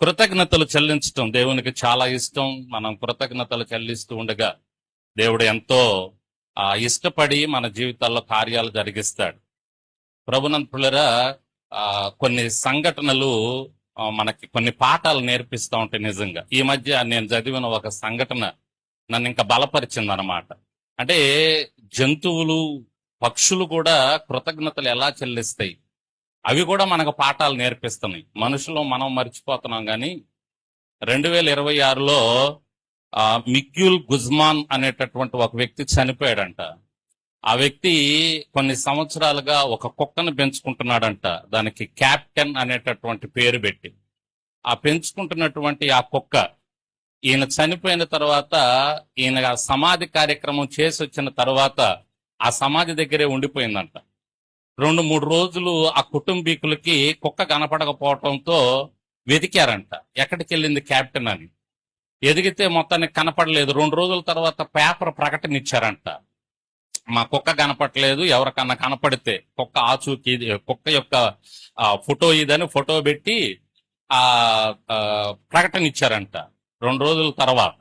కృతజ్ఞతలు చెల్లించటం దేవునికి చాలా ఇష్టం. మనం కృతజ్ఞతలు చెల్లిస్తూ ఉండగా దేవుడు ఎంతో ఇష్టపడి మన జీవితాల్లో కార్యాలు జరిగిస్తాడు. ప్రభునంతులరా, కొన్ని సంఘటనలు మనకి కొన్ని పాఠాలు నేర్పిస్తూ ఉంటాయి. నిజంగా ఈ మధ్య నేను చదివిన ఒక సంఘటన నన్ను ఇంకా బలపరిచింది అనమాట. అంటే జంతువులు, పక్షులు కూడా కృతజ్ఞతలు ఎలా చెల్లిస్తాయి, అవి కూడా మనకు పాఠాలు నేర్పిస్తున్నాయి. మనుషులు మనం మర్చిపోతున్నాం. కానీ 2026లో మిగ్యూల్ గుజ్మాన్ అనేటటువంటి ఒక వ్యక్తి చనిపోయాడంట. ఆ వ్యక్తి కొన్ని సంవత్సరాలుగా ఒక కుక్కను పెంచుకుంటున్నాడంట. దానికి క్యాప్టెన్ అనేటటువంటి పేరు పెట్టి ఆ పెంచుకుంటున్నటువంటి ఆ కుక్క ఈయన చనిపోయిన తర్వాత, ఈయన సమాధి కార్యక్రమం చేసి వచ్చిన తర్వాత ఆ సమాధి దగ్గరే ఉండిపోయిందంట. 2-3 రోజులు ఆ కుటుంబీకులకి కుక్క కనపడకపోవటంతో వెతికారంట, ఎక్కడికి వెళ్ళింది క్యాప్టెన్ అని. ఎదిగితే మొత్తానికి కనపడలేదు. 2 రోజుల తర్వాత పేపర్ ప్రకటన ఇచ్చారంట, మా కుక్క కనపడలేదు, ఎవరికన్నా కనపడితే కుక్క ఆచూకీ, కుక్క యొక్క ఫోటో ఇదని ఫోటో పెట్టి ఆ ప్రకటన ఇచ్చారంట. 2 రోజుల తర్వాత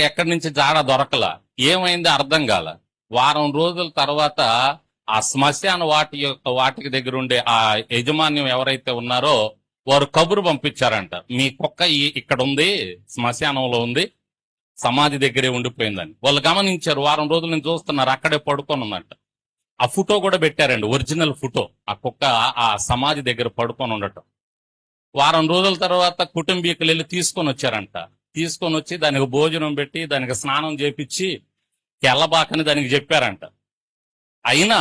ఎక్కడి నుంచి జాడ దొరకలా, ఏమైంది అర్థం కాల. వారం రోజుల తర్వాత ఆ శ్మశాన వాటికి దగ్గర ఉండే ఆ యజమాన్యం ఎవరైతే ఉన్నారో వారు కబురు పంపించారంట, మీ కుక్క ఇక్కడ ఉంది, శ్మశానంలో ఉంది, సమాధి దగ్గరే ఉండిపోయిందని. వాళ్ళు గమనించారు. వారం రోజుల నుంచి చూస్తున్నారు, అక్కడే పడుకొని ఉందంట. ఆ ఫోటో కూడా పెట్టారండి, ఒరిజినల్ ఫోటో, ఆ కుక్క ఆ సమాధి దగ్గర పడుకొని ఉండటం. వారం రోజుల తర్వాత కుటుంబీకులు వెళ్ళి తీసుకొని వచ్చారంట. తీసుకొని వచ్చి దానికి భోజనం పెట్టి దానికి స్నానం చేపించి కెల్లబాకని దానికి చెప్పారంట. అయినా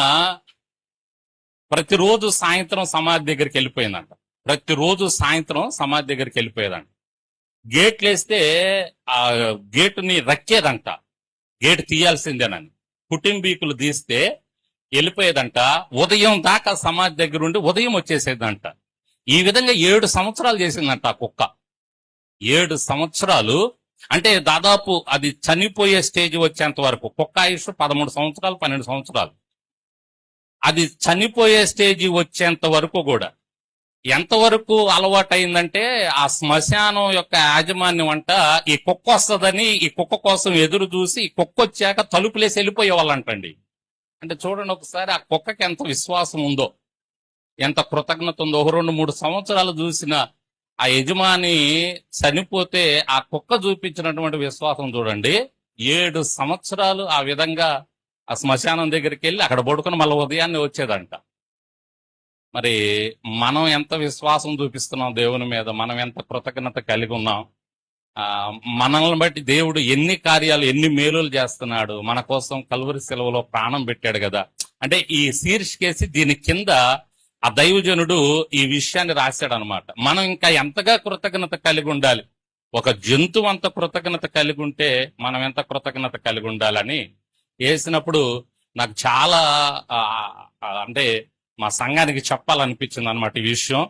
ప్రతిరోజు సాయంత్రం సమాధి దగ్గరికి వెళ్ళిపోయిందంట. ప్రతిరోజు సాయంత్రం సమాధి దగ్గరికి వెళ్ళిపోయేదంట. గేట్లు వేస్తే ఆ గేటుని రక్కేదంట, గేటు తీయాల్సిందేనని. కుటుంబీకులు తీస్తే వెళ్ళిపోయేదంట. ఉదయం దాకా సమాధి దగ్గర ఉండి ఉదయం వచ్చేసేదంట. ఈ విధంగా 7 సంవత్సరాలు చేసిందంట ఆ కుక్క. 7 సంవత్సరాలు అంటే దాదాపు అది చనిపోయే స్టేజ్ వచ్చేంత వరకు. కుక్క ఆయుష్ 13 సంవత్సరాలు 12 సంవత్సరాలు. అది చనిపోయే స్టేజ్ వచ్చేంత వరకు కూడా ఎంతవరకు అలవాటైందంటే, ఆ శ్మశానం యొక్క యాజమాన్యం అంట ఈ కుక్క వస్తుందని ఈ కుక్క కోసం ఎదురు చూసి ఈ కుక్క వచ్చాక తలుపులేసి వెళ్ళిపోయే వాళ్ళంటండి. అంటే చూడండి ఒకసారి ఆ కుక్కకి ఎంత విశ్వాసం ఉందో, ఎంత కృతజ్ఞత ఉందో. 2-3 సంవత్సరాలు చూసిన ఆ యజమాని చనిపోతే ఆ కుక్క చూపించినటువంటి విశ్వాసం చూడండి. 7 సంవత్సరాలు ఆ విధంగా ఆ శ్మశానం దగ్గరికి వెళ్ళి అక్కడ పడుకుని మళ్ళీ ఉదయాన్నే వచ్చేదంట. మరి మనం ఎంత విశ్వాసం చూపిస్తున్నాం దేవుని మీద, మనం ఎంత కృతజ్ఞత కలిగి ఉన్నాం. మనల్ని బట్టి దేవుడు ఎన్ని కార్యాలు, ఎన్ని మేలులు చేస్తున్నాడు. మన కోసం కల్వరి సెలవులో ప్రాణం పెట్టాడు కదా. అంటే ఈ శీర్షికేసి దీని కింద ఆ దైవజనుడు ఈ విషయాన్ని రాశాడు అనమాట. మనం ఇంకా ఎంతగా కృతజ్ఞత కలిగి ఉండాలి. ఒక జంతువు అంత కృతజ్ఞత కలిగి ఉంటే మనం ఎంత కృతజ్ఞత కలిగి ఉండాలని వేసినప్పుడు నాకు చాలా అంటే మా సంఘానికి చెప్పాలనిపించింది అనమాట ఈ విషయం.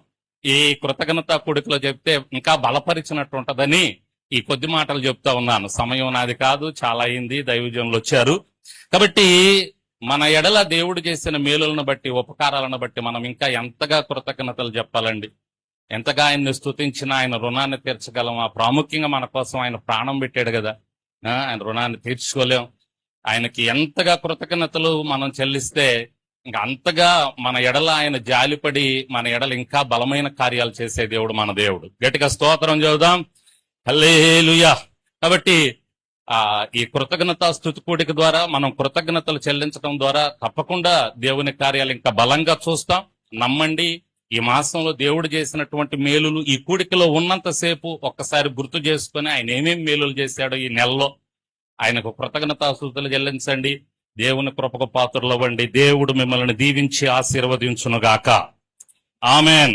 ఈ కృతజ్ఞత కూడికలో చెప్తే ఇంకా బలపరిచినట్టు ఉంటదని ఈ కొద్ది మాటలు చెప్తా ఉన్నాను. సమయం నాది కాదు, చాలా అయింది, దైవజనులు వచ్చారు. కాబట్టి మన ఎడల దేవుడు చేసిన మేలులను బట్టి, ఉపకారాలను బట్టి మనం ఇంకా ఎంతగా కృతజ్ఞతలు చెప్పాలండి. ఎంతగా ఆయన్ని స్తుతించినా ఆయన రుణాన్ని తీర్చగలం. ప్రాముఖ్యంగా మన కోసం ఆయన ప్రాణం పెట్టాడు కదా, ఆయన రుణాన్ని తీర్చుకోలేం. ఆయనకి ఎంతగా కృతజ్ఞతలు మనం చెల్లిస్తే ఇంకా అంతగా మన ఎడల ఆయన జాలిపడి మన ఎడల ఇంకా బలమైన కార్యాలు చేసే దేవుడు మన దేవుడు. గట్టిగా స్తోత్రం చెబుదాం, హల్లెలూయా. కాబట్టి ఈ కృతజ్ఞత స్తుతి కూడిక ద్వారా మనం కృతజ్ఞతలు చెల్లించడం ద్వారా తప్పకుండా దేవుని కార్యాలు ఇంకా బలంగా చూస్తాం. నమ్మండి. ఈ మాసంలో దేవుడు చేసినటువంటి మేలులు ఈ కూడికలో ఉన్నంతసేపు ఒక్కసారి గుర్తు చేసుకుని ఆయన ఏమేమి మేలులు చేశాడో ఈ నెలలో ఆయనకు కృతజ్ఞతాస్తుతులు చెల్లించండి. దేవుని కృపకు పాత్రలు అవ్వండి. దేవుడు మిమ్మల్ని దీవించి ఆశీర్వదించునుగాక. ఆమెన్.